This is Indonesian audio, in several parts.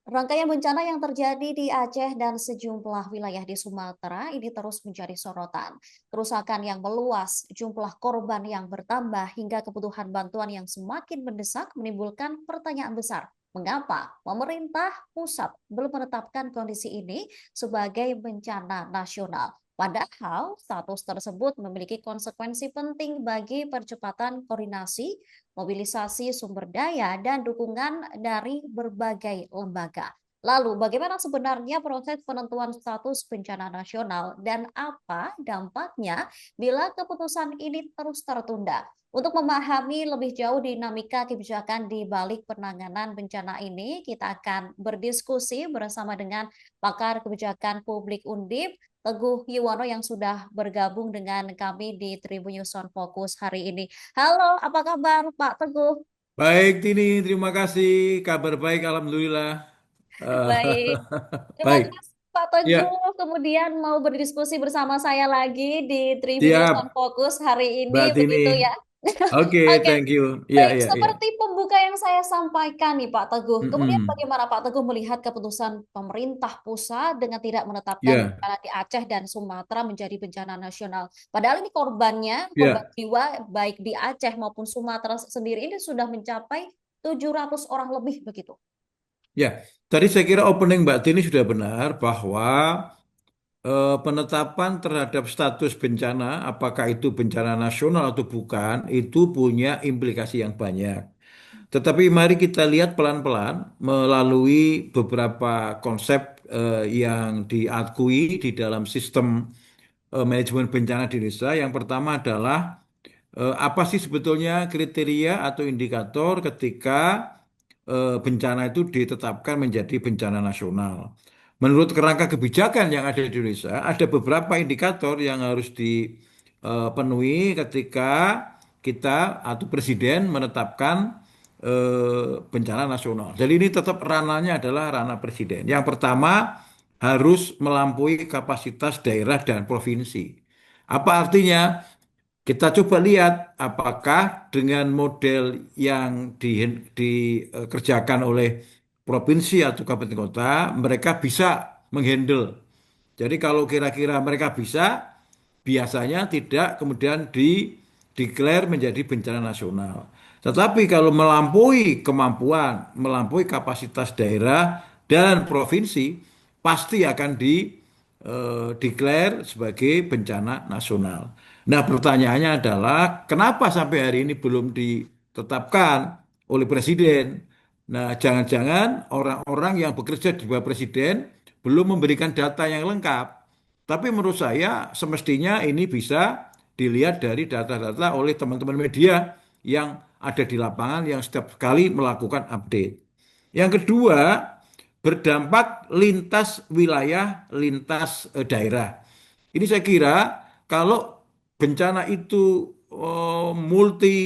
Rangkaian bencana yang terjadi di Aceh dan sejumlah wilayah di Sumatera ini terus menjadi sorotan. Kerusakan yang meluas, jumlah korban yang bertambah, hingga kebutuhan bantuan yang semakin mendesak menimbulkan pertanyaan besar. Mengapa pemerintah pusat belum menetapkan kondisi ini sebagai bencana nasional? Padahal status tersebut memiliki konsekuensi penting bagi percepatan koordinasi, mobilisasi sumber daya, dan dukungan dari berbagai lembaga. Lalu, bagaimana sebenarnya proses penentuan status bencana nasional dan apa dampaknya bila keputusan ini terus tertunda? Untuk memahami lebih jauh dinamika kebijakan di balik penanganan bencana ini, kita akan berdiskusi bersama dengan pakar kebijakan publik Undip, Teguh Yuwono, yang sudah bergabung dengan kami di Tribun News on Fokus hari ini. Halo, apa kabar Pak Teguh? Baik, Tini, terima kasih. Kabar baik, alhamdulillah. Eh, Baik, terima baik, kasih Pak Teguh. ya, Kemudian mau berdiskusi bersama saya lagi di Tribun News on siap, Fokus hari Mbak ini, Tini. begitu ya. Oke, Oke, thank you. Iya, baik. iya, iya. Seperti pembuka yang saya sampaikan nih Pak Teguh. Kemudian Mm-mm. bagaimana Pak Teguh melihat keputusan pemerintah pusat dengan tidak menetapkan Ya, bencana di Aceh dan Sumatera menjadi bencana nasional? Padahal ini korbannya, korban ya, jiwa baik di Aceh maupun Sumatera sendiri ini sudah mencapai 700 orang lebih begitu. ya. Tadi saya kira opening Mbak Tini sudah benar bahwa penetapan terhadap status bencana, apakah itu bencana nasional atau bukan, itu punya implikasi yang banyak. Tetapi mari kita lihat pelan-pelan melalui beberapa konsep yang diakui di dalam sistem manajemen bencana di Indonesia. Yang pertama adalah apa sih sebetulnya kriteria atau indikator ketika bencana itu ditetapkan menjadi bencana nasional. Menurut kerangka kebijakan yang ada di Indonesia, ada beberapa indikator yang harus dipenuhi ketika kita atau presiden menetapkan bencana nasional. Jadi ini tetap ranahnya adalah ranah presiden. Yang pertama harus melampaui kapasitas daerah dan provinsi. Apa artinya? Kita coba lihat apakah dengan model yang dikerjakan oleh provinsi atau kabupaten kota, mereka bisa menghandle. Jadi kalau kira-kira mereka bisa, biasanya tidak kemudian declare menjadi bencana nasional. Tetapi kalau melampaui kemampuan, melampaui kapasitas daerah dan provinsi, pasti akan declare sebagai bencana nasional. Nah, pertanyaannya adalah kenapa sampai hari ini belum ditetapkan oleh presiden? Nah, jangan-jangan orang-orang yang bekerja di bawah presiden belum memberikan data yang lengkap. Tapi menurut saya semestinya ini bisa dilihat dari data-data oleh teman-teman media yang ada di lapangan yang setiap kali melakukan update. Yang kedua, berdampak lintas wilayah, lintas daerah. Ini saya kira kalau bencana itu multi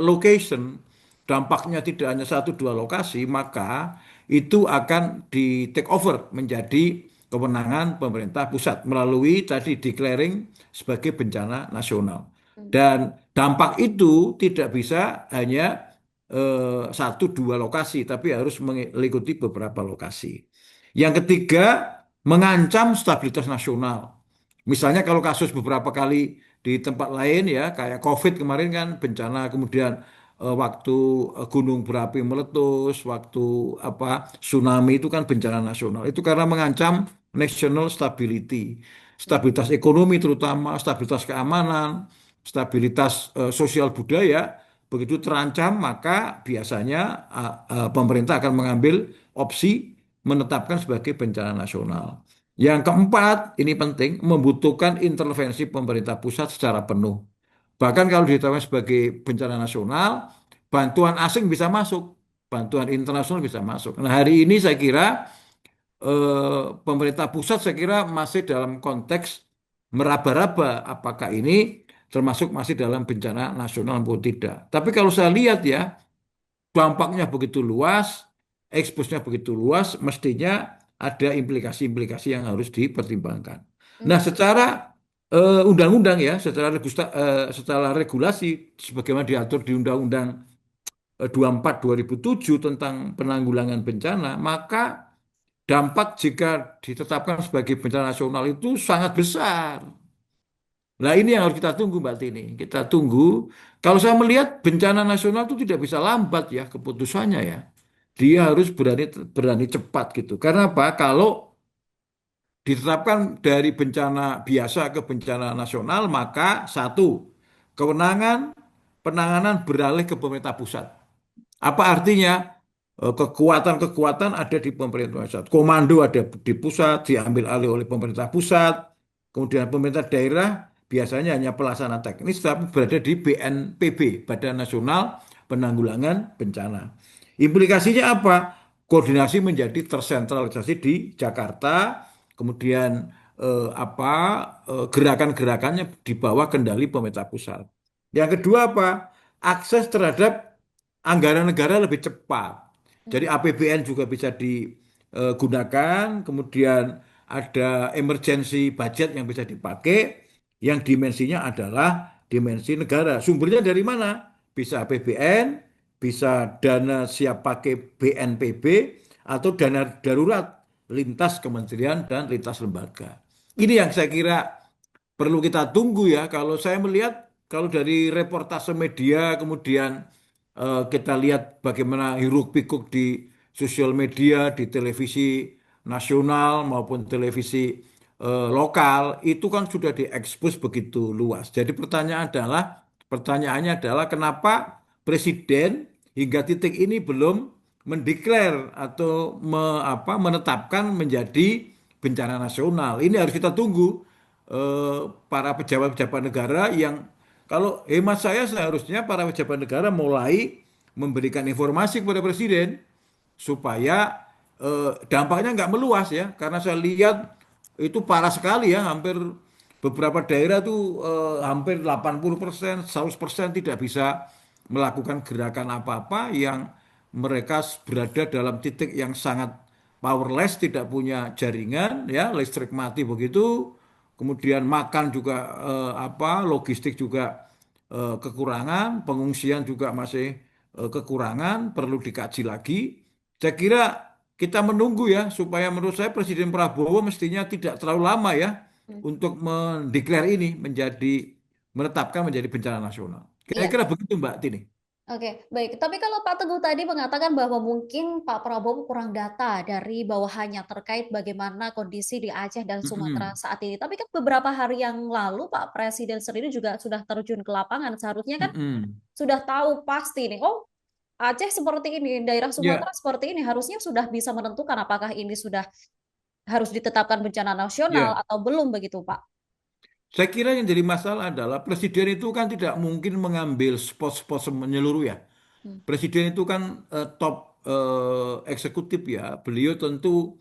location, dampaknya tidak hanya satu dua lokasi, maka itu akan di take over menjadi kewenangan pemerintah pusat melalui tadi declaring sebagai bencana nasional. Dan dampak itu tidak bisa hanya satu dua lokasi, tapi harus mengikuti beberapa lokasi. Yang ketiga, mengancam stabilitas nasional. Misalnya kalau kasus beberapa kali di tempat lain ya, kayak COVID kemarin kan bencana, kemudian waktu gunung berapi meletus, waktu apa tsunami itu kan bencana nasional. Itu karena mengancam national stability, stabilitas ekonomi terutama, stabilitas keamanan, stabilitas sosial budaya. Begitu terancam, maka biasanya pemerintah akan mengambil opsi menetapkan sebagai bencana nasional. Yang keempat, ini penting, membutuhkan intervensi pemerintah pusat secara penuh. Bahkan kalau ditetapkan sebagai bencana nasional, bantuan asing bisa masuk, bantuan internasional bisa masuk. Nah, hari ini saya kira pemerintah pusat saya kira masih dalam konteks meraba-raba apakah ini termasuk masih dalam bencana nasional maupun tidak. Tapi kalau saya lihat ya, dampaknya begitu luas, eksposnya begitu luas, mestinya ada implikasi-implikasi yang harus dipertimbangkan. Nah, secara undang-undang ya, secara regulasi sebagaimana diatur di Undang-Undang 24 2007 tentang penanggulangan bencana, maka dampak jika ditetapkan sebagai bencana nasional itu sangat besar. Nah, ini yang harus kita tunggu, Mbak Tini. Kita tunggu. Kalau saya melihat bencana nasional itu tidak bisa lambat ya keputusannya ya. Dia harus berani berani cepat gitu. Karena apa? Kalau ditetapkan dari bencana biasa ke bencana nasional, maka satu, kewenangan penanganan beralih ke pemerintah pusat. Apa artinya? Kekuatan-kekuatan ada di pemerintah pusat. Komando ada di pusat, diambil alih oleh pemerintah pusat. Kemudian pemerintah daerah biasanya hanya pelaksana teknis, tapi berada di BNPB, Badan Nasional Penanggulangan Bencana. Implikasinya apa? Koordinasi menjadi tersentralisasi di Jakarta, kemudian gerakan-gerakannya di bawah kendali pemerintah pusat. Yang kedua apa? Akses terhadap anggaran negara lebih cepat. Jadi Hmm. APBN juga bisa digunakan, kemudian ada emergency budget yang bisa dipakai, yang dimensinya adalah dimensi negara. Sumbernya dari mana? Bisa APBN, bisa dana siap pakai BNPB, atau dana darurat lintas kementerian dan lintas lembaga. Ini yang saya kira perlu kita tunggu ya. Kalau saya melihat, kalau dari reportase media, kemudian kita lihat bagaimana hiruk pikuk di sosial media, di televisi nasional maupun televisi lokal, itu kan sudah diekspos begitu luas. Jadi pertanyaannya adalah kenapa Presiden hingga titik ini belum mendeklar atau menetapkan menjadi bencana nasional. Ini harus kita tunggu para pejabat-pejabat negara yang, kalau hemat saya, seharusnya para pejabat negara mulai memberikan informasi kepada presiden supaya dampaknya nggak meluas ya, karena saya lihat itu parah sekali ya, hampir beberapa daerah tuh hampir 80%, 100% tidak bisa melakukan gerakan apa-apa, yang mereka berada dalam titik yang sangat powerless, tidak punya jaringan ya, listrik mati begitu, kemudian makan juga logistik juga kekurangan, pengungsian juga masih kekurangan, perlu dikaji lagi. Saya kira kita menunggu ya, supaya menurut saya Presiden Prabowo mestinya tidak terlalu lama ya Hmm. untuk mendeklar ini menetapkan menjadi bencana nasional. Iya. Kira-kira begitu Mbak Tini. Oke, baik. Tapi kalau Pak Teguh tadi mengatakan bahwa mungkin Pak Prabowo kurang data dari bawahannya terkait bagaimana kondisi di Aceh dan Sumatera Mm-mm. saat ini. Tapi kan beberapa hari yang lalu Pak Presiden sendiri juga sudah terjun ke lapangan. Seharusnya kan Mm-mm. sudah tahu pasti nih, oh Aceh seperti ini, daerah Sumatera Ya, seperti ini. Harusnya sudah bisa menentukan apakah ini sudah harus ditetapkan bencana nasional ya. atau belum begitu, Pak. Saya kira yang jadi masalah adalah presiden itu kan tidak mungkin mengambil spot-spot menyeluruh ya. Hmm. Presiden itu kan top eksekutif ya. Beliau tentu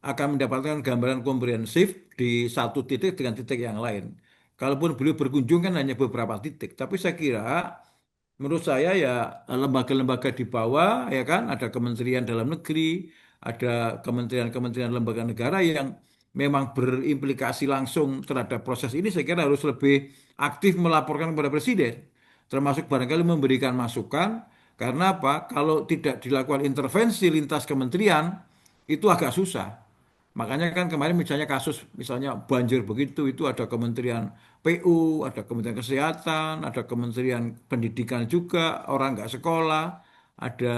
akan mendapatkan gambaran komprehensif di satu titik dengan titik yang lain. Kalaupun beliau berkunjung kan hanya beberapa titik. Tapi saya kira, menurut saya ya, lembaga-lembaga di bawah ya kan, ada Kementerian Dalam Negeri, ada kementerian-kementerian lembaga negara yang memang berimplikasi langsung terhadap proses ini, saya kira harus lebih aktif melaporkan kepada presiden, termasuk barangkali memberikan masukan. Karena apa? Kalau tidak dilakukan intervensi lintas kementerian, itu agak susah. Makanya kan kemarin misalnya kasus misalnya banjir begitu, itu ada Kementerian PU, ada Kementerian Kesehatan, ada Kementerian Pendidikan juga, orang nggak sekolah, ada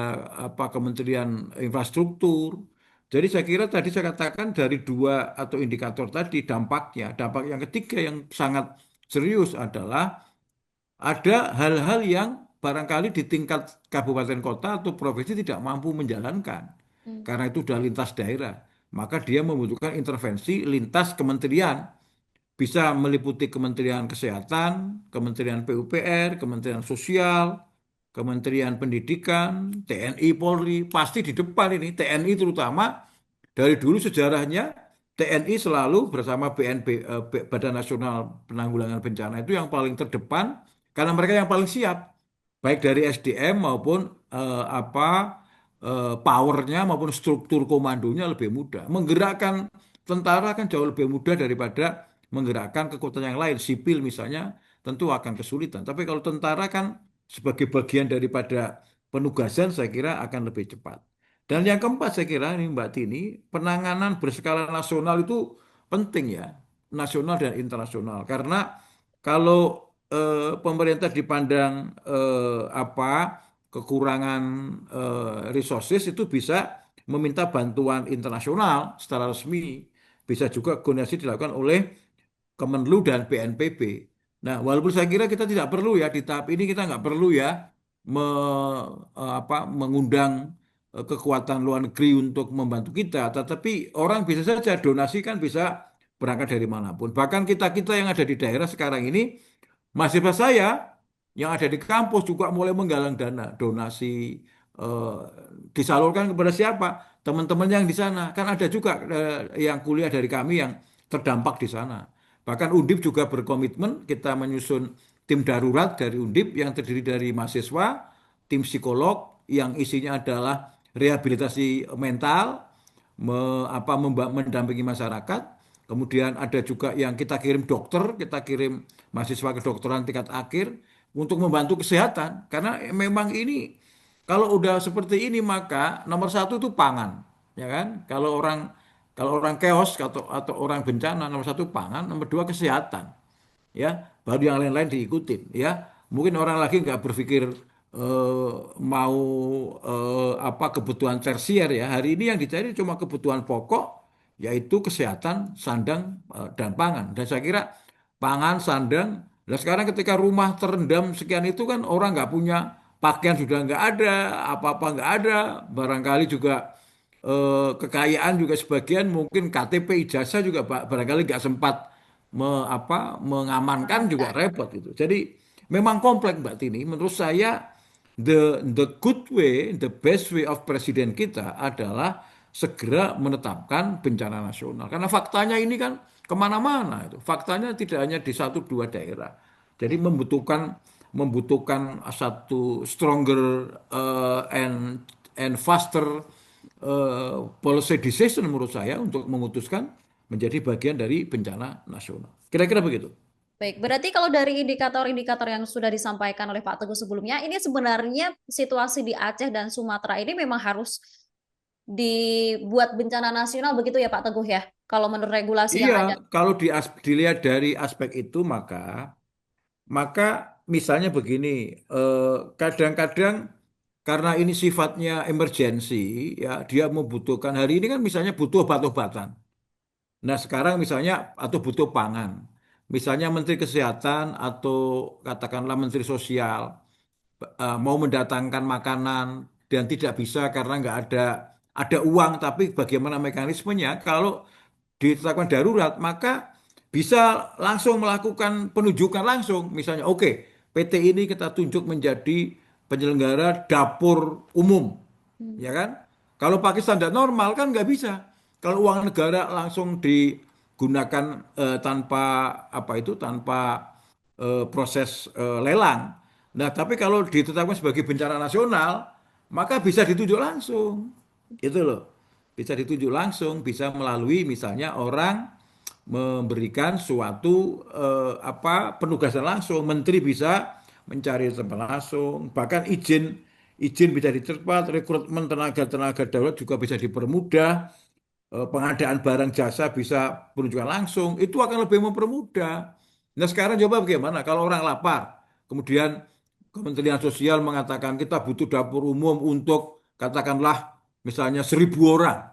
Kementerian Infrastruktur. Jadi saya kira tadi saya katakan dari dua atau indikator tadi dampaknya, dampak yang ketiga yang sangat serius adalah ada hal-hal yang barangkali di tingkat kabupaten kota atau provinsi tidak mampu menjalankan. Hmm. Karena itu sudah lintas daerah. Maka dia membutuhkan intervensi lintas kementerian. Bisa meliputi Kementerian Kesehatan, Kementerian PUPR, Kementerian Sosial, Kementerian Pendidikan, TNI, Polri. Pasti di depan ini, TNI terutama. Dari dulu sejarahnya TNI selalu bersama Badan Nasional Penanggulangan Bencana itu yang paling terdepan, karena mereka yang paling siap, baik dari SDM maupun powernya maupun struktur komandonya lebih mudah. Menggerakkan tentara kan jauh lebih mudah daripada menggerakkan kekuatan yang lain. Sipil misalnya tentu akan kesulitan. Tapi kalau tentara kan sebagai bagian daripada penugasan saya kira akan lebih cepat. Dan yang keempat saya kira ini Mbak Tini, penanganan berskala nasional itu penting ya, nasional dan internasional. Karena kalau pemerintah dipandang kekurangan resources itu bisa meminta bantuan internasional secara resmi, bisa juga koordinasi dilakukan oleh Kemenlu dan BNPB. Nah, walaupun saya kira kita tidak perlu ya di tahap ini kita nggak perlu ya mengundang kekuatan luar negeri untuk membantu kita, tetapi orang bisa saja donasi kan bisa berangkat dari manapun. Bahkan kita-kita yang ada di daerah sekarang ini, mahasiswa saya yang ada di kampus juga mulai menggalang dana, donasi eh, disalurkan kepada siapa? Teman-teman yang di sana. Kan ada juga yang kuliah dari kami yang terdampak di sana. Bahkan Undip juga berkomitmen kita menyusun tim darurat dari Undip yang terdiri dari mahasiswa, tim psikolog yang isinya adalah rehabilitasi mental, mendampingi masyarakat. Kemudian ada juga yang kita kirim dokter, kita kirim mahasiswa kedokteran tingkat akhir untuk membantu kesehatan. Karena memang ini kalau udah seperti ini maka nomor satu itu pangan, ya kan? Kalau orang chaos atau orang bencana nomor satu pangan, nomor dua kesehatan, ya baru yang lain-lain diikutin ya mungkin orang lagi nggak berpikir mau kebutuhan tersier ya hari ini yang dicari cuma kebutuhan pokok yaitu kesehatan sandang dan pangan dan saya kira pangan sandang dan sekarang ketika rumah terendam sekian itu kan orang nggak punya pakaian sudah nggak ada apa-apa nggak ada barangkali juga kekayaan juga sebagian mungkin KTP ijazah juga barangkali nggak sempat mengamankan juga Amankan. repot gitu. Jadi memang kompleks Mbak Tini. Menurut saya the good way, the best way of presiden kita adalah segera menetapkan bencana nasional. Karena faktanya ini kan kemana-mana itu. Faktanya tidak hanya di satu dua daerah. Jadi membutuhkan satu stronger and faster policy decision menurut saya untuk memutuskan menjadi bagian dari bencana nasional. Kira-kira begitu. Baik, berarti kalau dari indikator-indikator yang sudah disampaikan oleh Pak Teguh sebelumnya, ini sebenarnya situasi di Aceh dan Sumatera ini memang harus dibuat bencana nasional begitu ya Pak Teguh ya? Kalau menurut regulasi yang Iya, ada. kalau dilihat dari aspek itu maka misalnya begini, kadang-kadang karena ini sifatnya emergensi, ya dia membutuhkan hari ini kan misalnya butuh obat-obatan. Nah sekarang misalnya atau butuh pangan, misalnya Menteri Kesehatan atau katakanlah Menteri Sosial mau mendatangkan makanan dan tidak bisa karena nggak ada uang, tapi bagaimana mekanismenya? Kalau ditetapkan darurat, maka bisa langsung melakukan penunjukan langsung. Misalnya, oke, PT ini kita tunjuk menjadi penyelenggara dapur umum, Hmm. ya kan? Kalau pakai standar normal kan nggak bisa. Kalau uang negara langsung digunakan tanpa tanpa proses lelang. Nah, tapi kalau ditetapkan sebagai bencana nasional, maka bisa ditunjuk langsung. Itu loh. Bisa ditunjuk langsung, bisa melalui misalnya orang memberikan suatu penugasan langsung. Menteri bisa mencari tempat langsung, bahkan izin izin bisa dipercepat, rekrutmen tenaga-tenaga darurat juga bisa dipermudah, pengadaan barang jasa bisa penunjukan langsung, itu akan lebih mempermudah. Nah sekarang coba bagaimana kalau orang lapar, kemudian Kementerian Sosial mengatakan kita butuh dapur umum untuk katakanlah misalnya 1.000 orang.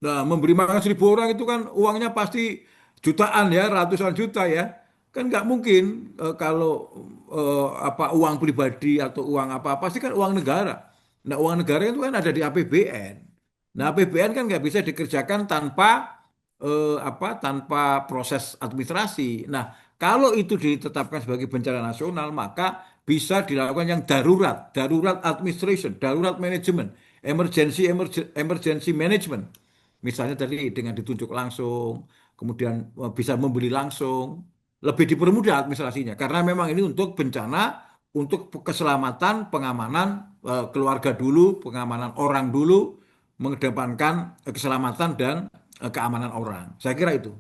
Nah, memberi makan 1.000 orang itu kan uangnya pasti jutaan ya, ratusan juta ya. Kan nggak mungkin kalau uang pribadi atau uang apa, pasti kan uang negara. Nah, uang negara itu kan ada di APBN. Nah, APBN kan nggak bisa dikerjakan tanpa proses administrasi. Nah, kalau itu ditetapkan sebagai bencana nasional, maka bisa dilakukan yang darurat, darurat administration, darurat manajemen, emergency management. Misalnya tadi dengan ditunjuk langsung, kemudian bisa membeli langsung, lebih dipermudah administrasinya. Karena memang ini untuk bencana, untuk keselamatan, pengamanan keluarga dulu, pengamanan orang dulu, mengedepankan keselamatan dan keamanan orang. Saya kira itu.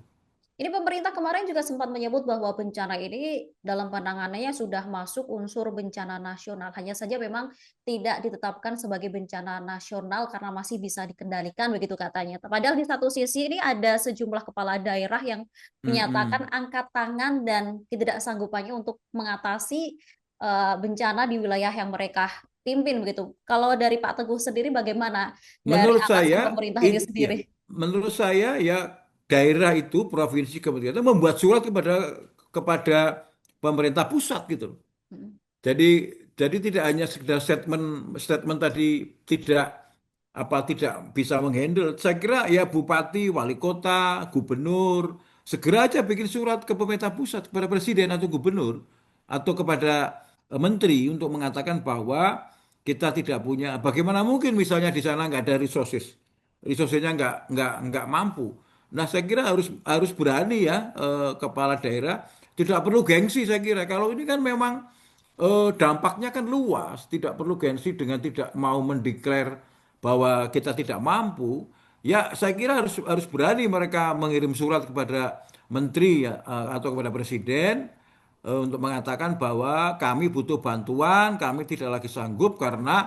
Ini pemerintah kemarin juga sempat menyebut bahwa bencana ini dalam pandangannya sudah masuk unsur bencana nasional. Hanya saja memang tidak ditetapkan sebagai bencana nasional karena masih bisa dikendalikan begitu katanya. Padahal di satu sisi ini ada sejumlah kepala daerah yang menyatakan Mm-mm. angkat tangan dan ketidaksanggupannya untuk mengatasi bencana di wilayah yang mereka pimpin begitu. Kalau dari Pak Teguh sendiri bagaimana dari Menurut atasan saya, pemerintah ini ya, sendiri? menurut saya ya daerah itu provinsi kemudian itu membuat surat kepada pemerintah pusat gitu. Hmm. Jadi jadi tidak hanya sekedar statement statement tadi tidak bisa menghandle. Saya kira ya bupati, wali kota, gubernur segera aja bikin surat ke pemerintah pusat kepada presiden atau gubernur atau kepada menteri untuk mengatakan bahwa kita tidak punya. Bagaimana mungkin misalnya di sana nggak ada resources, resourcesnya nggak mampu. Nah saya kira harus berani ya kepala daerah. Tidak perlu gengsi saya kira. Kalau ini kan memang dampaknya kan luas, tidak perlu gengsi dengan tidak mau mendeklar bahwa kita tidak mampu. Ya, saya kira harus berani mereka mengirim surat kepada menteri ya, atau kepada presiden untuk mengatakan bahwa kami butuh bantuan, kami tidak lagi sanggup karena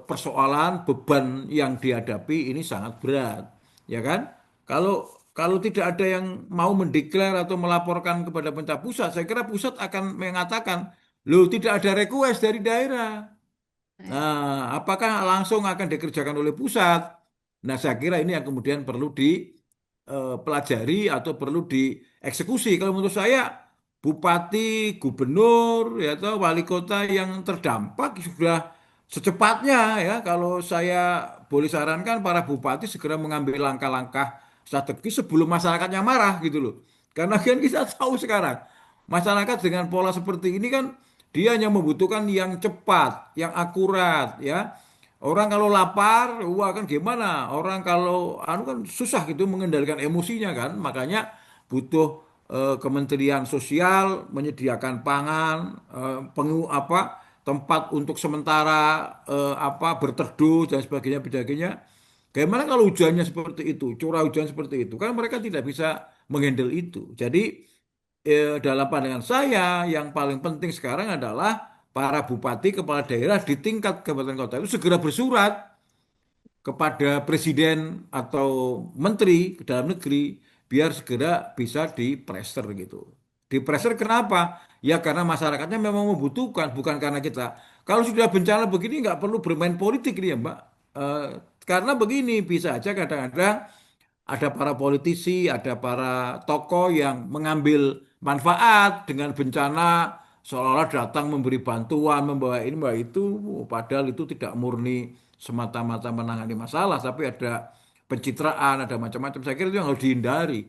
persoalan beban yang dihadapi ini sangat berat, ya kan? Kalau kalau tidak ada yang mau mendeklar atau melaporkan kepada pemerintah pusat, saya kira pusat akan mengatakan, loh tidak ada request dari daerah. Nah, apakah langsung akan dikerjakan oleh pusat? Nah, saya kira ini yang kemudian perlu dipelajari atau perlu dieksekusi. Kalau menurut saya, bupati, gubernur, ya atau wali kota yang terdampak sudah secepatnya ya. Kalau saya boleh sarankan para bupati segera mengambil langkah-langkah strategis sebelum masyarakatnya marah gitu loh. Karena kan kita tahu sekarang masyarakat dengan pola seperti ini kan dia hanya membutuhkan yang cepat, yang akurat, ya. Orang kalau lapar, wah kan gimana? Orang kalau anu kan susah gitu mengendalikan emosinya kan. Makanya butuh Kementerian Sosial menyediakan pangan, tempat untuk sementara berteduh dan sebagainya. Bagaimana kalau hujannya seperti itu, curah hujan seperti itu, kan mereka tidak bisa menghandle itu. Jadi dalam pandangan saya yang paling penting sekarang adalah para bupati, kepala daerah di tingkat kabupaten kota itu segera bersurat kepada presiden atau menteri dalam negeri biar segera bisa dipressure gitu. Dipressure kenapa? Ya karena masyarakatnya memang membutuhkan, bukan karena kita. Kalau sudah bencana begini nggak perlu bermain politik ini ya Mbak. Eh, karena begini bisa aja kadang-kadang ada para politisi, ada para tokoh yang mengambil manfaat dengan bencana seolah-olah datang memberi bantuan, membawa ini, membawa itu, padahal itu tidak murni semata-mata menangani masalah, tapi ada pencitraan, ada macam-macam. Saya kira itu yang harus dihindari.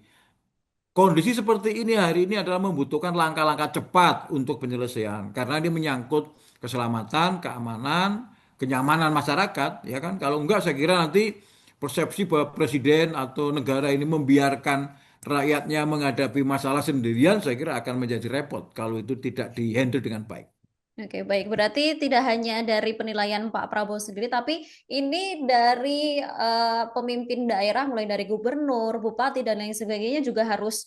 Kondisi seperti ini hari ini adalah membutuhkan langkah-langkah cepat untuk penyelesaian karena ini menyangkut keselamatan, keamanan, kenyamanan masyarakat, ya kan? Kalau enggak saya kira nanti persepsi bahwa presiden atau negara ini membiarkan rakyatnya menghadapi masalah sendirian, saya kira akan menjadi repot kalau itu tidak dihandle dengan baik. Oke, baik. Berarti tidak hanya dari penilaian Pak Prabowo sendiri, tapi ini dari pemimpin daerah, mulai dari gubernur, bupati, dan lain sebagainya juga harus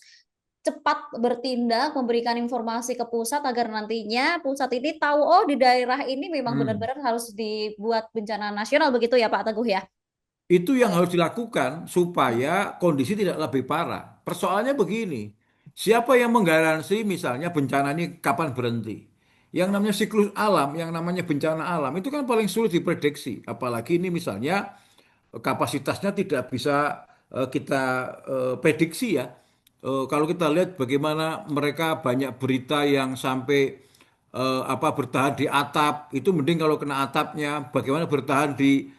cepat bertindak, memberikan informasi ke pusat agar nantinya pusat ini tahu, oh di daerah ini memang Hmm. benar-benar harus dibuat bencana nasional begitu ya Pak Teguh ya? Itu yang harus dilakukan supaya kondisi tidak lebih parah. Persoalannya begini, siapa yang menggaransi misalnya bencana ini kapan berhenti? Yang namanya siklus alam, yang namanya bencana alam itu kan paling sulit diprediksi. Apalagi ini misalnya kapasitasnya tidak bisa kita prediksi ya. Kalau kita lihat bagaimana mereka banyak berita yang sampai bertahan di atap, itu mending kalau kena atapnya. Bagaimana bertahan di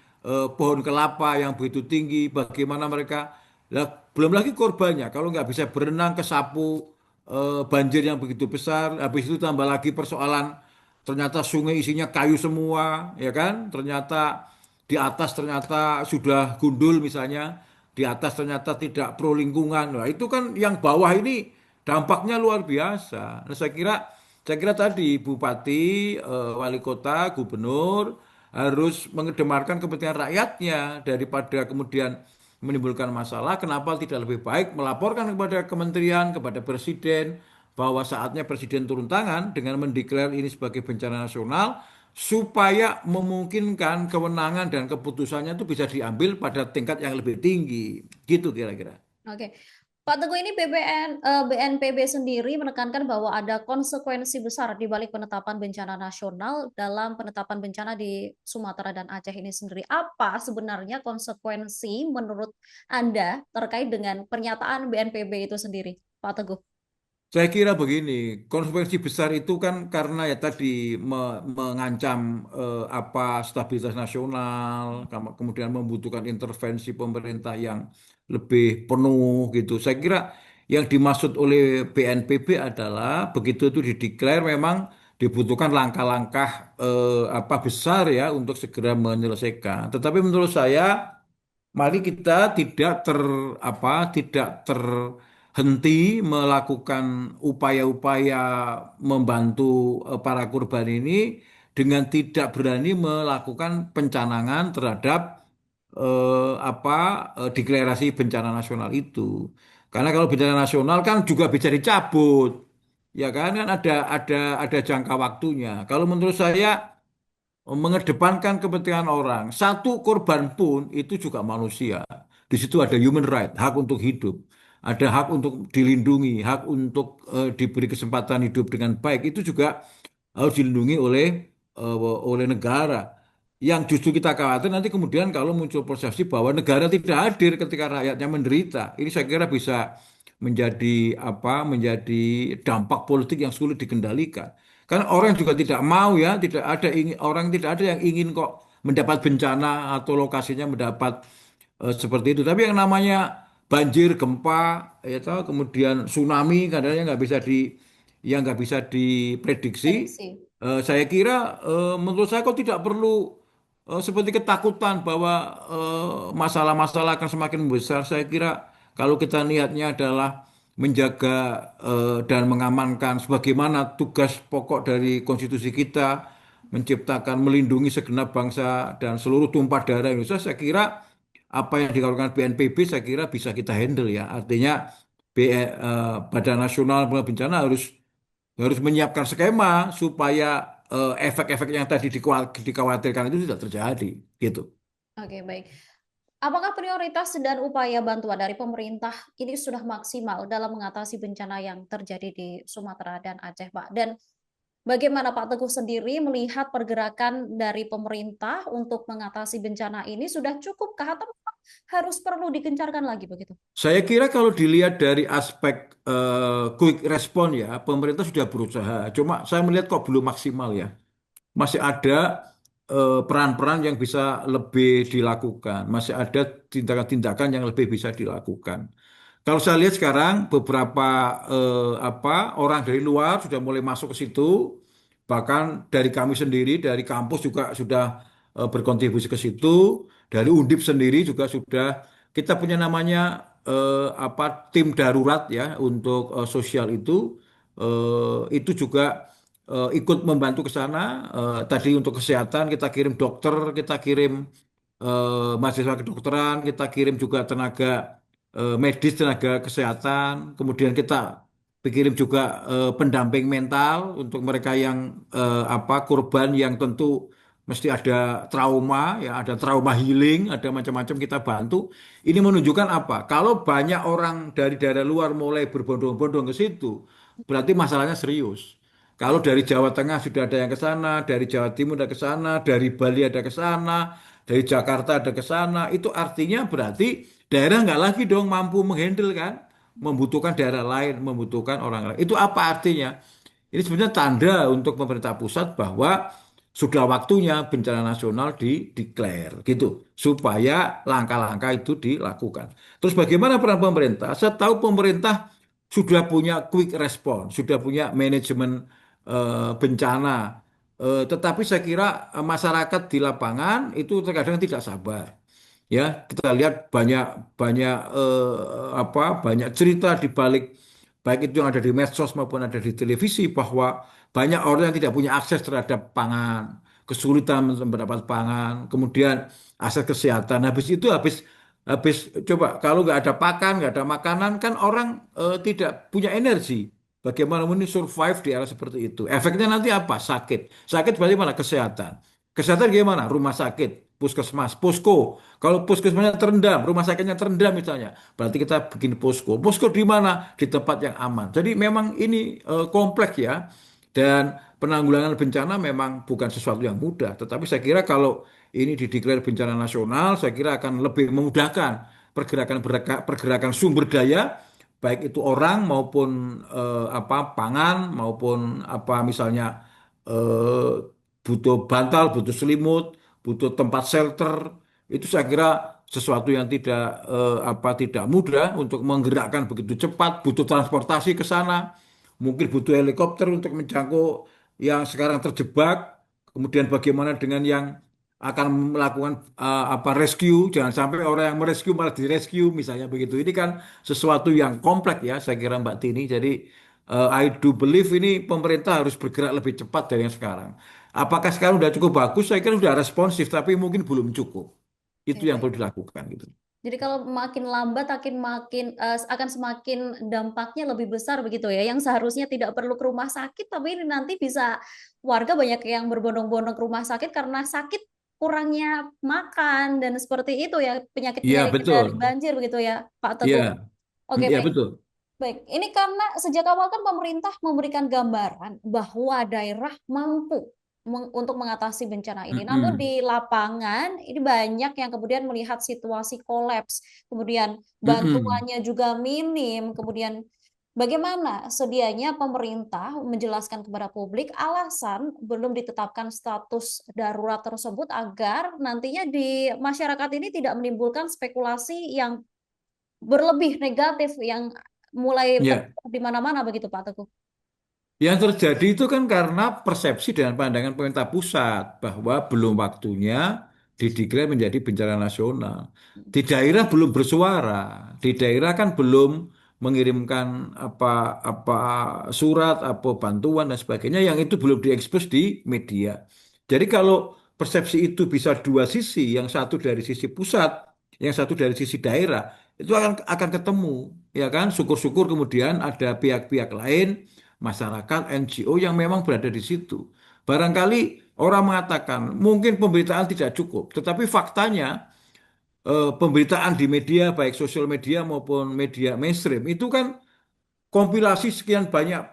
pohon kelapa yang begitu tinggi, bagaimana mereka. Lah, belum lagi korbannya kalau nggak bisa berenang ke sapu banjir yang begitu besar, habis itu tambah lagi persoalan ternyata sungai isinya kayu semua, ya kan? Ternyata di atas ternyata sudah gundul misalnya, di atas ternyata tidak pro lingkungan. Nah, itu kan yang bawah ini dampaknya luar biasa. Nah, saya kira tadi bupati, wali kota, gubernur harus mengedemarkan kepentingan rakyatnya daripada kemudian menimbulkan masalah, kenapa tidak lebih baik melaporkan kepada kementerian, kepada presiden, bahwa saatnya presiden turun tangan dengan mendeklar ini sebagai bencana nasional, supaya memungkinkan kewenangan dan keputusannya itu bisa diambil pada tingkat yang lebih tinggi. Gitu kira-kira. Oke. Pak Teguh, ini BNPB sendiri menekankan bahwa ada konsekuensi besar di balik penetapan bencana nasional dalam penetapan bencana di Sumatera dan Aceh ini sendiri. Apa sebenarnya konsekuensi menurut Anda terkait dengan pernyataan BNPB itu sendiri, Pak Teguh? Saya kira begini, konsekuensi besar itu kan karena ya tadi mengancam apa stabilitas nasional, kemudian membutuhkan intervensi pemerintah yang lebih penuh gitu. Saya kira yang dimaksud oleh BNPB adalah begitu itu dideklar memang dibutuhkan langkah-langkah apa besar ya untuk segera menyelesaikan. Tetapi menurut saya mari kita tidak terhenti melakukan upaya-upaya membantu para korban ini dengan tidak berani melakukan pencanangan terhadap deklarasi bencana nasional itu. Karena kalau bencana nasional kan juga bisa dicabut, ya kan ada jangka waktunya. Kalau menurut saya mengedepankan kepentingan orang. Satu korban pun itu juga manusia. Di situ ada human right, hak untuk hidup. Ada hak untuk dilindungi, hak untuk diberi kesempatan hidup dengan baik. Itu juga harus dilindungi oleh negara. Yang justru kita khawatir nanti kemudian kalau muncul persepsi bahwa negara tidak hadir ketika rakyatnya menderita. Ini saya kira bisa menjadi dampak politik yang sulit dikendalikan. Kan orang juga tidak mau ya, orang tidak ada yang ingin kok mendapat bencana atau lokasinya mendapat seperti itu. Tapi yang namanya banjir, gempa, ya tahu, kemudian tsunami kadang yang nggak bisa diprediksi. Prediksi. Saya kira menurut saya kok tidak perlu seperti ketakutan bahwa masalah-masalah akan semakin besar. Saya kira kalau kita niatnya adalah menjaga dan mengamankan sebagaimana tugas pokok dari konstitusi kita, menciptakan, melindungi segenap bangsa dan seluruh tumpah darah Indonesia, saya kira apa yang dilakukan BNPB saya kira bisa kita handle ya. Artinya Badan Nasional Penanggulangan Bencana harus harus menyiapkan skema supaya efek-efek yang tadi dikhawatirkan itu tidak terjadi gitu. Oke, baik. Apakah prioritas dan upaya bantuan dari pemerintah ini sudah maksimal dalam mengatasi bencana yang terjadi di Sumatera dan Aceh, Pak? Dan bagaimana Pak Teguh sendiri melihat pergerakan dari pemerintah untuk mengatasi bencana ini sudah cukupkah atau harus perlu digencarkan lagi begitu? Saya kira kalau dilihat dari aspek quick response ya, pemerintah sudah berusaha. Cuma saya melihat kok belum maksimal ya. Masih ada peran-peran yang bisa lebih dilakukan. Masih ada tindakan-tindakan yang lebih bisa dilakukan. Kalau saya lihat sekarang beberapa orang dari luar sudah mulai masuk ke situ, bahkan dari kami sendiri dari kampus juga sudah berkontribusi ke situ, dari Undip sendiri juga sudah kita punya namanya tim darurat ya untuk sosial itu juga ikut membantu ke sana. Tadi untuk kesehatan kita kirim dokter, kita kirim mahasiswa kedokteran, kita kirim juga tenaga medis, tenaga kesehatan, kemudian kita kirim juga pendamping mental untuk mereka yang korban yang tentu mesti ada trauma, ya ada trauma healing, ada macam-macam kita bantu. Ini menunjukkan apa? Kalau banyak orang dari daerah luar mulai berbondong-bondong ke situ, berarti masalahnya serius. Kalau dari Jawa Tengah sudah ada yang ke sana, dari Jawa Timur ada ke sana, dari Bali ada ke sana, dari Jakarta ada ke sana, itu artinya berarti daerah nggak lagi dong mampu menghandle kan, membutuhkan daerah lain, membutuhkan orang lain. Itu apa artinya? Ini sebenarnya tanda untuk pemerintah pusat bahwa sudah waktunya bencana nasional dideklar gitu, supaya langkah-langkah itu dilakukan. Terus bagaimana peran pemerintah? Saya tahu pemerintah sudah punya quick response, sudah punya manajemen bencana. Tetapi saya kira masyarakat di lapangan itu terkadang tidak sabar. Ya, kita lihat banyak banyak banyak cerita di balik baik itu yang ada di medsos maupun ada di televisi bahwa banyak orang yang tidak punya akses terhadap pangan, kesulitan mendapat pangan, kemudian akses kesehatan. Habis itu habis Habis coba kalau nggak ada pakan, nggak ada makanan kan orang tidak punya energi. Bagaimana ini survive di era seperti itu? Efeknya nanti apa? Sakit. Sakit berarti mana? Kesehatan. Kesehatan gimana? Rumah sakit, puskesmas, posko. Kalau puskesmasnya terendam, rumah sakitnya terendam misalnya, berarti kita bikin posko. Posko di mana? Di tempat yang aman. Jadi memang ini kompleks ya. Dan penanggulangan bencana memang bukan sesuatu yang mudah. Tetapi saya kira kalau ini dideklar bencana nasional, saya kira akan lebih memudahkan pergerakan sumber daya, baik itu orang maupun apa pangan maupun apa misalnya eh, butuh bantal, butuh selimut, butuh tempat shelter. Itu saya kira sesuatu yang tidak mudah untuk menggerakkan begitu cepat, butuh transportasi ke sana, mungkin butuh helikopter untuk menjangkau yang sekarang terjebak. Kemudian bagaimana dengan yang akan melakukan apa rescue, jangan sampai orang yang merescue malah direscue misalnya begitu. Ini kan sesuatu yang kompleks ya, saya kira Mbak Tini. Jadi I do believe ini pemerintah harus bergerak lebih cepat dari yang sekarang. Apakah sekarang sudah cukup bagus? Saya kira sudah responsif, tapi mungkin belum cukup. Itu Oke, yang baik. perlu dilakukan gitu. Jadi kalau makin lambat akan semakin dampaknya lebih besar begitu ya. Yang seharusnya tidak perlu ke rumah sakit, tapi ini nanti bisa warga banyak yang berbondong-bondong ke rumah sakit karena sakit kurangnya makan dan seperti itu ya Iya penyakit-penyakit betul. dari banjir begitu ya Pak Iya, Teguh. Oke, iya baik. betul. Baik, ini karena sejak awal kan pemerintah memberikan gambaran bahwa daerah mampu untuk mengatasi bencana ini. Namun Mm-mm. di lapangan ini banyak yang kemudian melihat situasi kolaps, kemudian Mm-mm. bantuannya juga minim, kemudian bagaimana sedianya pemerintah menjelaskan kepada publik alasan belum ditetapkan status darurat tersebut agar nantinya di masyarakat ini tidak menimbulkan spekulasi yang berlebih negatif yang mulai Ya. terjadi di mana-mana begitu Pak Teguh. Yang terjadi itu kan karena persepsi dan pandangan pemerintah pusat bahwa belum waktunya dideklar menjadi bencana nasional. Di daerah belum bersuara, di daerah kan belum mengirimkan apa surat, apa bantuan dan sebagainya yang itu belum diekspos di media. Jadi kalau persepsi itu bisa dua sisi, yang satu dari sisi pusat, yang satu dari sisi daerah, itu akan ketemu, ya kan? Syukur-syukur kemudian ada pihak-pihak lain masyarakat, NGO yang memang berada di situ. Barangkali orang mengatakan mungkin pemberitaan tidak cukup, tetapi faktanya pemberitaan di media baik sosial media maupun media mainstream itu kan kompilasi sekian banyak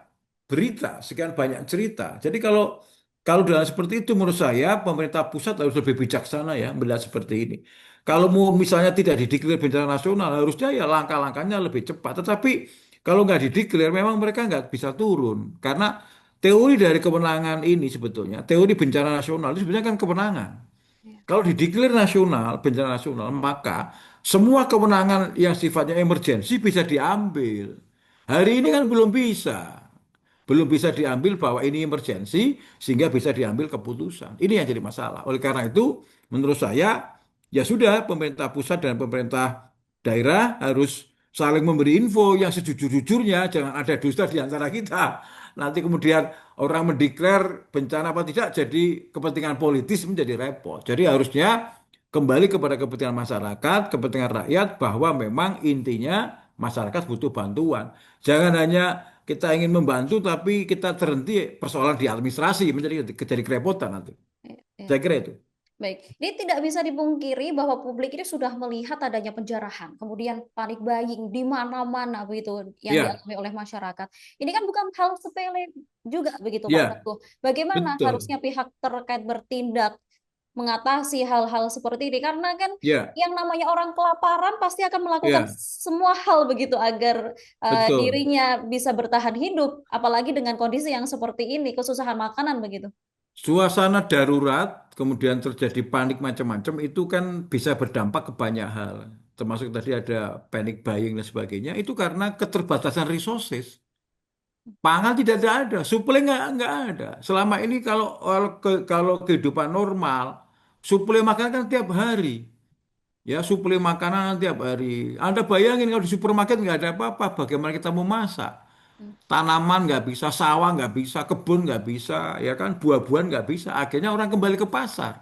berita, sekian banyak cerita. Jadi kalau dalam seperti itu menurut saya pemerintah pusat harus lebih bijaksana ya melihat seperti ini. Kalau mau misalnya tidak dideklar bencana nasional, harusnya ya langkah-langkahnya lebih cepat. Tetapi kalau nggak dideklar, memang mereka nggak bisa turun. Karena teori dari kemenangan ini sebetulnya, teori bencana nasional itu sebenarnya kan kemenangan. Ya, Kalau dideklar nasional, bencana nasional, maka semua kemenangan yang sifatnya emergensi bisa diambil. Hari ini kan belum bisa. Belum bisa diambil bahwa ini emergensi sehingga bisa diambil keputusan. Ini yang jadi masalah. Oleh karena itu, menurut saya, ya sudah pemerintah pusat dan pemerintah daerah harus saling memberi info yang sejujur-jujurnya, jangan ada dusta di antara kita. Nanti kemudian orang mendeklar bencana apa tidak jadi kepentingan politis menjadi repot. Jadi harusnya kembali kepada kepentingan masyarakat, kepentingan rakyat bahwa memang intinya masyarakat butuh bantuan. Jangan hanya kita ingin membantu tapi kita terhenti persoalan di administrasi menjadi kerepotan nanti. ya, ya. Saya kira itu. Baik, ini tidak bisa dipungkiri bahwa publik ini sudah melihat adanya penjarahan, kemudian panik buying di mana-mana begitu yang Ya, dialami oleh masyarakat. Ini kan bukan hal sepele juga begitu Pak ya, Teguh. Bagaimana betul. harusnya pihak terkait bertindak mengatasi hal-hal seperti ini? Karena kan Ya, yang namanya orang kelaparan pasti akan melakukan ya, semua hal begitu agar betul. dirinya bisa bertahan hidup, apalagi dengan kondisi yang seperti ini, kesusahan makanan begitu. Suasana darurat, kemudian terjadi panik macam-macam itu kan bisa berdampak ke banyak hal. Termasuk tadi ada panic buying dan sebagainya. Itu karena keterbatasan resources. Pangan tidak ada, suplai nggak ada. Selama ini kalau kehidupan normal, suplai makanan kan tiap hari. Ya, suplai makanan tiap hari. Anda bayangin kalau di supermarket nggak ada apa-apa, bagaimana kita mau masak? Hmm. Tanaman nggak bisa, sawah nggak bisa, kebun nggak bisa, ya kan, buah-buahan nggak bisa. Akhirnya orang kembali ke pasar.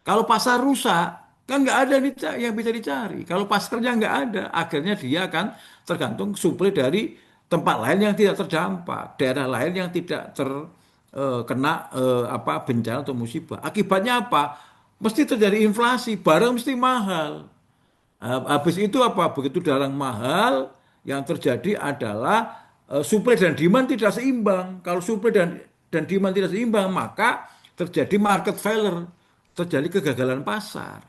Kalau pasar rusak, Kan nggak ada yang bisa dicari. Kalau pasarnya nggak ada, akhirnya dia akan tergantung suplai dari tempat lain yang tidak terdampak, daerah lain yang tidak terkena apa bencana atau musibah. Akibatnya apa? Mesti terjadi inflasi, barang mesti mahal. Habis itu apa? Begitu barang mahal, yang terjadi adalah supply dan demand tidak seimbang. Kalau supply dan demand tidak seimbang, maka terjadi market failure, terjadi kegagalan pasar.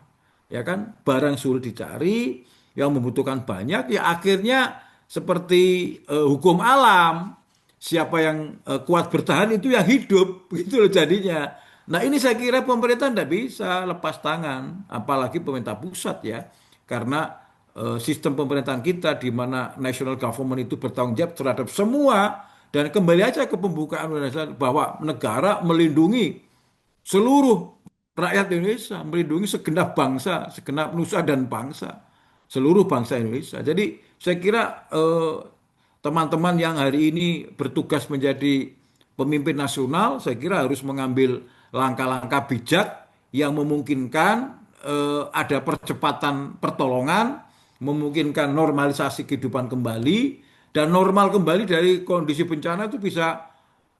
Ya kan? Barang sulit dicari, yang membutuhkan banyak, ya akhirnya seperti hukum alam, siapa yang kuat bertahan itu yang hidup, gitu loh jadinya. Nah ini saya kira pemerintah tidak bisa lepas tangan, apalagi pemerintah pusat ya, karena sistem pemerintahan kita di mana national government itu bertanggung jawab terhadap semua, dan kembali aja ke pembukaan Indonesia bahwa negara melindungi seluruh rakyat Indonesia, melindungi segenap bangsa, segenap nusa dan bangsa, seluruh bangsa Indonesia. Jadi saya kira teman-teman yang hari ini bertugas menjadi pemimpin nasional, saya kira harus mengambil langkah-langkah bijak yang memungkinkan ada percepatan pertolongan, memungkinkan normalisasi kehidupan kembali, dan normal kembali dari kondisi bencana itu bisa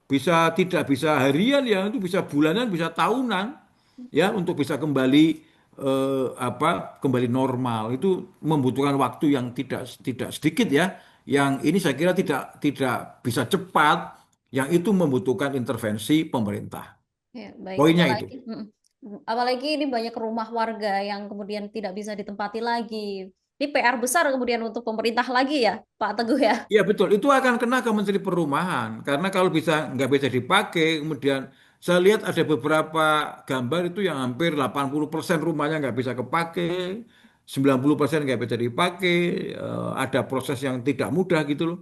bisa tidak bisa harian ya, itu bisa bulanan, bisa tahunan ya untuk bisa kembali apa kembali normal. Itu membutuhkan waktu yang tidak tidak sedikit ya. Yang ini saya kira tidak bisa cepat, yang itu membutuhkan intervensi pemerintah. Ya, baik. Poinnya itu. Apalagi, apalagi ini banyak rumah warga yang kemudian tidak bisa ditempati lagi. Ini PR besar kemudian untuk pemerintah lagi ya, Pak Teguh ya. Iya betul, itu akan kena ke Menteri Perumahan karena kalau bisa nggak bisa dipakai, kemudian saya lihat ada beberapa gambar itu yang hampir 80% rumahnya nggak bisa kepakai, 90% nggak bisa dipakai, ada proses yang tidak mudah gitu loh.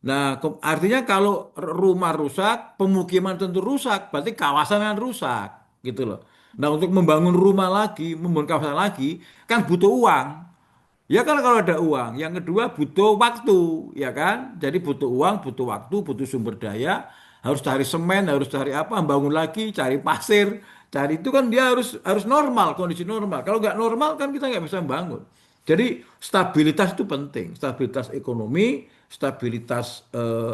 Nah, artinya kalau rumah rusak, pemukiman tentu rusak, berarti kawasan yang rusak gitu loh. Nah, untuk membangun rumah lagi, membangun kawasan lagi, kan butuh uang. Ya kan kalau ada uang. Yang kedua butuh waktu, ya kan? Jadi butuh uang, butuh waktu, butuh sumber daya. Harus cari semen, harus cari apa, bangun lagi, cari pasir, cari itu kan dia harus normal, kondisi normal. Kalau nggak normal kan kita nggak bisa bangun. Jadi stabilitas itu penting, stabilitas ekonomi, stabilitas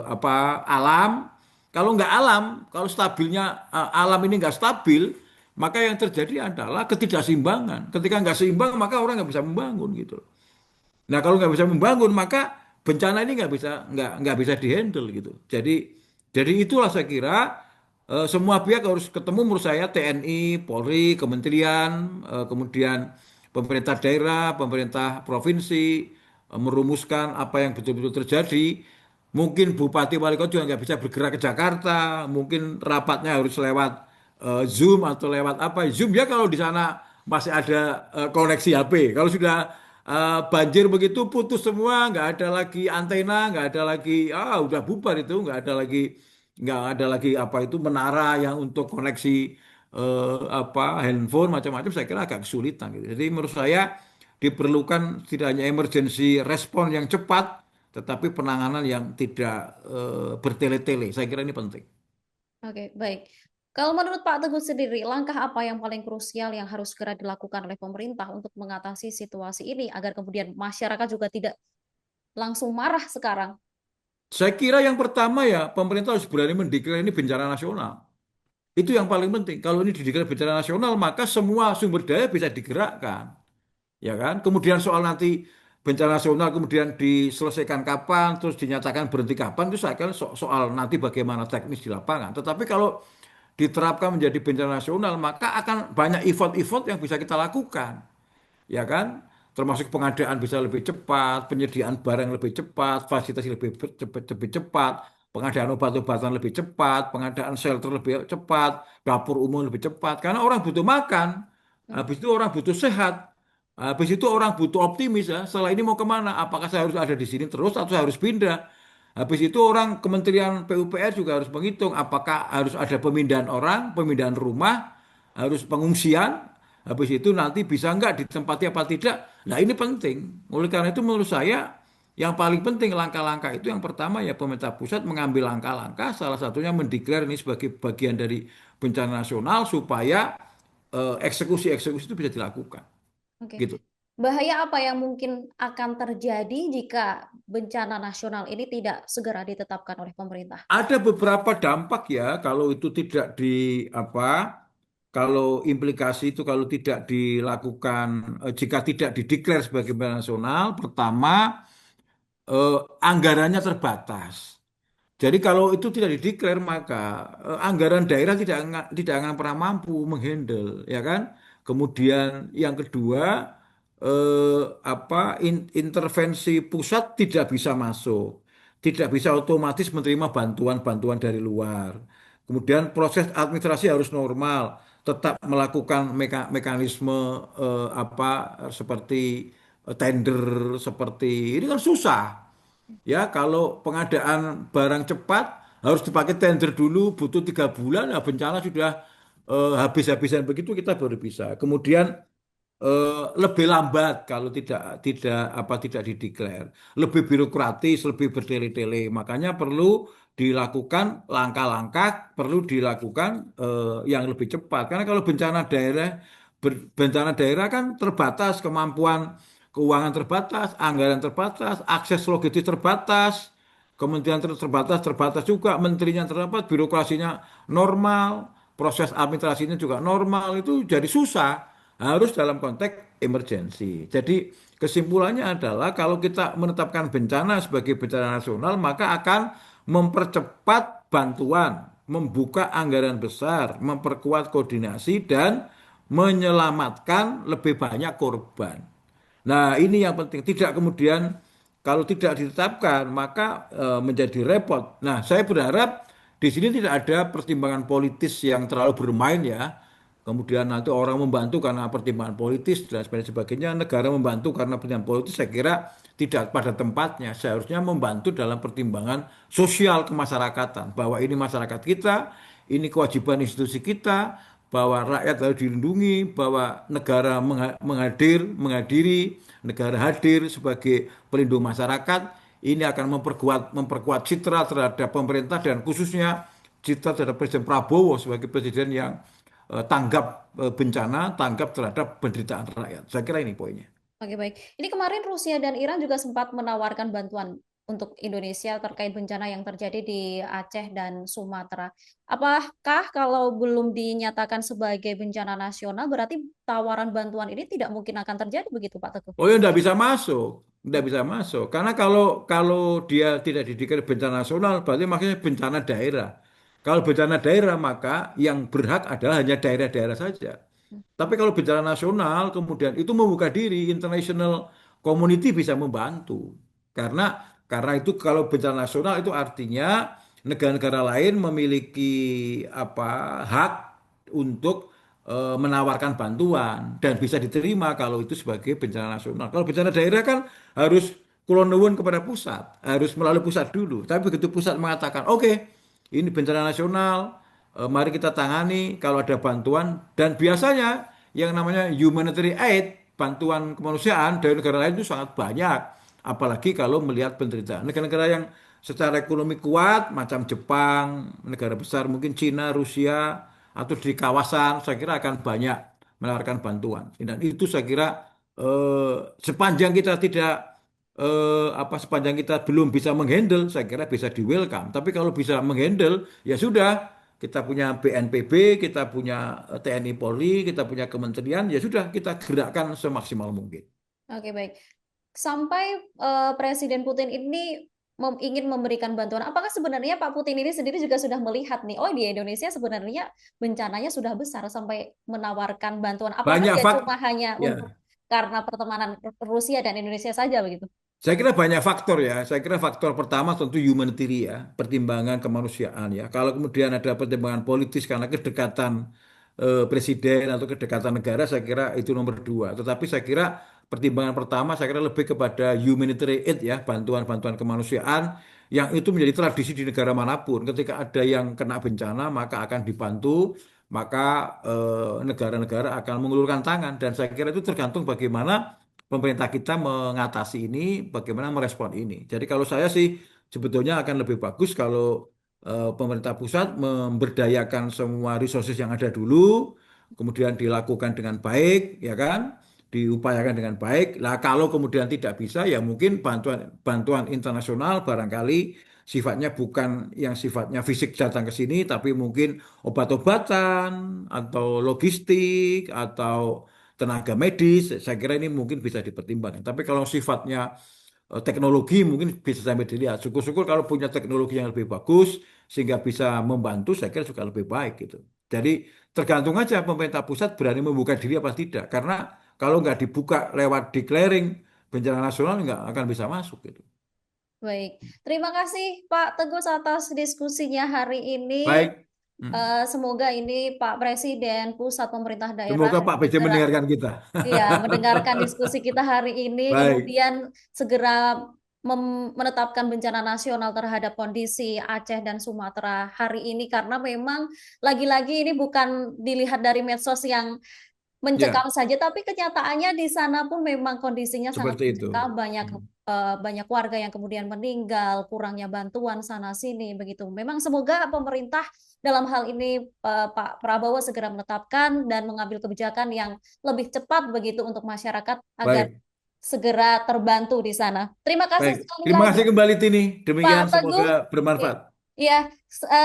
apa alam. Kalau nggak alam, kalau stabilnya alam ini nggak stabil, maka yang terjadi adalah ketidakseimbangan. Ketika nggak seimbang, maka orang nggak bisa membangun gitu. Nah, kalau nggak bisa membangun, maka bencana ini nggak bisa dihandle gitu. Jadi itulah saya kira semua pihak harus ketemu menurut saya TNI, Polri, Kementerian, kemudian pemerintah daerah, pemerintah provinsi merumuskan apa yang betul-betul terjadi. Mungkin Bupati Wali Kota juga nggak bisa bergerak ke Jakarta, mungkin rapatnya harus lewat Zoom atau lewat apa. Zoom ya kalau di sana masih ada koneksi HP. Kalau sudah banjir begitu putus semua, nggak ada lagi antena, nggak ada lagi, udah bubar itu, nggak ada lagi apa itu menara yang untuk koneksi apa handphone macam-macam. Saya kira agak kesulitan gitu. Jadi menurut saya diperlukan tidak hanya emergency respon yang cepat, tetapi penanganan yang tidak bertele-tele. Saya kira ini penting. Oke, baik. Kalau menurut Pak Teguh sendiri, langkah apa yang paling krusial yang harus segera dilakukan oleh pemerintah untuk mengatasi situasi ini agar kemudian masyarakat juga tidak langsung marah sekarang? Saya kira yang pertama ya pemerintah harus berani mendeklar ini bencana nasional. Itu yang paling penting. Kalau ini dideklar bencana nasional, maka semua sumber daya bisa digerakkan, ya kan? Kemudian soal nanti bencana nasional kemudian diselesaikan kapan, terus dinyatakan berhenti kapan, itu saya kira soal nanti bagaimana teknis di lapangan. Tetapi kalau diterapkan menjadi bencana nasional, maka akan banyak effort-effort yang bisa kita lakukan, ya kan? Termasuk pengadaan bisa lebih cepat, penyediaan barang lebih cepat, fasilitas lebih cepat, pengadaan obat-obatan lebih cepat, pengadaan shelter lebih cepat, dapur umum lebih cepat. Karena orang butuh makan, habis itu orang butuh sehat, habis itu orang butuh optimis ya. Setelah ini mau kemana? Apakah saya harus ada di sini terus atau saya harus pindah? Habis itu orang Kementerian PUPR juga harus menghitung apakah harus ada pemindahan orang, pemindahan rumah, harus pengungsian. Habis itu nanti bisa nggak ditempati apa tidak. Nah ini penting. Oleh karena itu menurut saya yang paling penting langkah-langkah itu yang pertama ya pemerintah pusat mengambil langkah-langkah. Salah satunya mendeklar ini sebagai bagian dari bencana nasional supaya eksekusi-eksekusi itu bisa dilakukan. Oke. gitu. Bahaya apa yang mungkin akan terjadi jika bencana nasional ini tidak segera ditetapkan oleh pemerintah? Ada beberapa dampak ya kalau itu tidak apa kalau implikasi itu kalau tidak dilakukan jika tidak dideklar sebagai bencana nasional. Pertama, anggarannya terbatas. Jadi kalau itu tidak dideklar maka anggaran daerah tidak akan pernah mampu menghandle, ya kan? Kemudian yang kedua, intervensi pusat tidak bisa masuk, tidak bisa otomatis menerima bantuan-bantuan dari luar. Kemudian proses administrasi harus normal, tetap melakukan mekanisme seperti tender, seperti ini kan susah. Ya, kalau pengadaan barang cepat harus dipakai tender dulu, butuh 3 bulan, ya bencana sudah habis-habisan begitu kita baru bisa. Kemudian lebih lambat kalau tidak dideklar, lebih birokratis, lebih bertele-tele. Makanya perlu dilakukan langkah-langkah, perlu dilakukan yang lebih cepat. Karena kalau bencana daerah kan terbatas kemampuan keuangan terbatas, anggaran terbatas, akses logistik terbatas, kementerian terbatas juga, menterinya terdapat, birokrasinya normal, proses administrasinya juga normal, itu jadi susah. Harus dalam konteks emergensi. Jadi kesimpulannya adalah kalau kita menetapkan bencana sebagai bencana nasional, maka akan mempercepat bantuan, membuka anggaran besar, memperkuat koordinasi, dan menyelamatkan lebih banyak korban. Nah, ini yang penting. Tidak kemudian kalau tidak ditetapkan maka menjadi repot. Nah, saya berharap di sini tidak ada pertimbangan politis yang terlalu bermain ya. Kemudian nanti orang membantu karena pertimbangan politis dan sebagainya, negara membantu karena pertimbangan politis, saya kira tidak pada tempatnya. Seharusnya membantu dalam pertimbangan sosial kemasyarakatan, bahwa ini masyarakat kita, ini kewajiban institusi kita, bahwa rakyat harus dilindungi, bahwa negara menghadiri, negara hadir sebagai pelindung masyarakat. Ini akan memperkuat citra terhadap pemerintah dan khususnya citra terhadap Presiden Prabowo sebagai presiden yang tanggap bencana, tanggap terhadap penderitaan rakyat. Saya kira ini poinnya. Oke, baik. Ini kemarin Rusia dan Iran juga sempat menawarkan bantuan untuk Indonesia terkait bencana yang terjadi di Aceh dan Sumatera. Apakah kalau belum dinyatakan sebagai bencana nasional, berarti tawaran bantuan ini tidak mungkin akan terjadi begitu, Pak Teguh? Oh ya, tidak bisa masuk, tidak bisa masuk. Karena kalau kalau dia tidak dideklar bencana nasional, berarti maksudnya bencana daerah. Kalau bencana daerah, maka yang berhak adalah hanya daerah-daerah saja. Tapi kalau bencana nasional, kemudian itu membuka diri, international community bisa membantu. Karena itu kalau bencana nasional itu artinya negara-negara lain memiliki hak untuk menawarkan bantuan dan bisa diterima kalau itu sebagai bencana nasional. Kalau bencana daerah kan harus kulon nuwun kepada pusat, harus melalui pusat dulu. Tapi begitu pusat mengatakan, oke, ini bencana nasional, mari kita tangani kalau ada bantuan, dan biasanya yang namanya humanitarian aid, bantuan kemanusiaan dari negara lain itu sangat banyak, apalagi kalau melihat penderitaan. Negara-negara yang secara ekonomi kuat macam Jepang, negara besar mungkin Cina, Rusia, atau di kawasan, saya kira akan banyak menawarkan bantuan. Dan itu saya kira sepanjang kita tidak sepanjang kita belum bisa menghandle, saya kira bisa di welcome. Tapi kalau bisa menghandle, ya sudah, kita punya BNPB, kita punya TNI Polri, kita punya kementerian, ya sudah kita gerakkan semaksimal mungkin. Oke, baik. Sampai Presiden Putin ini ingin memberikan bantuan, apakah sebenarnya Pak Putin ini sendiri juga sudah melihat nih, oh di Indonesia sebenarnya bencananya sudah besar sampai menawarkan bantuan? Apakah Banyak dia fak, cuma hanya ya. untuk karena pertemanan Rusia dan Indonesia saja begitu? Saya kira banyak faktor ya. Saya kira faktor pertama tentu humanitarian ya, pertimbangan kemanusiaan ya. Kalau kemudian ada pertimbangan politis karena kedekatan presiden atau kedekatan negara, saya kira itu nomor dua. Tetapi saya kira pertimbangan pertama saya kira lebih kepada humanitarian aid ya, bantuan-bantuan kemanusiaan yang itu menjadi tradisi di negara manapun. Ketika ada yang kena bencana maka akan dibantu, maka negara-negara akan mengulurkan tangan, dan saya kira itu tergantung bagaimana pemerintah kita mengatasi ini, bagaimana merespon ini. Jadi kalau saya sih sebetulnya akan lebih bagus kalau pemerintah pusat memberdayakan semua resources yang ada dulu, kemudian dilakukan dengan baik, ya kan? diupayakan dengan baik. Lah kalau kemudian tidak bisa ya mungkin bantuan bantuan internasional barangkali sifatnya bukan yang sifatnya fisik datang ke sini tapi mungkin obat-obatan atau logistik atau tenaga medis. Saya kira ini mungkin bisa dipertimbangkan. Tapi kalau sifatnya teknologi mungkin bisa sampai dilihat. Syukur-syukur kalau punya teknologi yang lebih bagus sehingga bisa membantu, saya kira juga lebih baik gitu. Jadi tergantung aja pemerintah pusat berani membuka diri apa tidak. Karena kalau nggak dibuka lewat declaring bencana nasional nggak akan bisa masuk gitu. Baik, terima kasih Pak Teguh atas diskusinya hari ini. Baik. Hmm. Semoga ini Pak Presiden pusat pemerintah daerah Semoga Pak PJ segera mendengarkan kita. ya mendengarkan diskusi kita hari ini, Baik. kemudian segera menetapkan bencana nasional terhadap kondisi Aceh dan Sumatera hari ini karena memang lagi-lagi ini bukan dilihat dari medsos yang mencekam Ya, saja, tapi kenyataannya di sana pun memang kondisinya sangat seperti itu. mencekam, banyak Hmm. banyak warga yang kemudian meninggal, kurangnya bantuan sana sini begitu. Memang semoga pemerintah dalam hal ini Pak Prabowo segera menetapkan dan mengambil kebijakan yang lebih cepat begitu untuk masyarakat agar Baik. segera terbantu di sana. Terima kasih Baik. sekali Terima lagi kasih kembali Tini. Pak Demikian Teguh. semoga bermanfaat. Iya,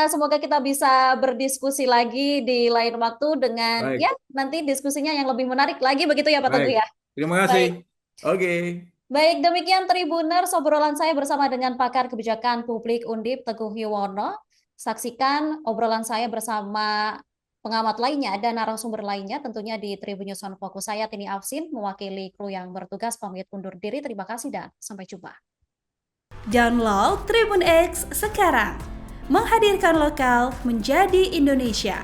semoga kita bisa berdiskusi lagi di lain waktu dengan ya Baik. nanti diskusinya yang lebih menarik lagi begitu ya Pak Teguh Baik. ya. Terima kasih. Baik. Oke. Baik, demikian Tribuners obrolan saya bersama dengan pakar kebijakan publik Undip Teguh Yuwono. Saksikan obrolan saya bersama pengamat lainnya dan narasumber lainnya tentunya di Tribun News on Fokus. Saya Tini Afsin mewakili kru yang bertugas pamit undur diri. Terima kasih dan sampai jumpa. Download Tribun X sekarang. Menghadirkan lokal menjadi Indonesia.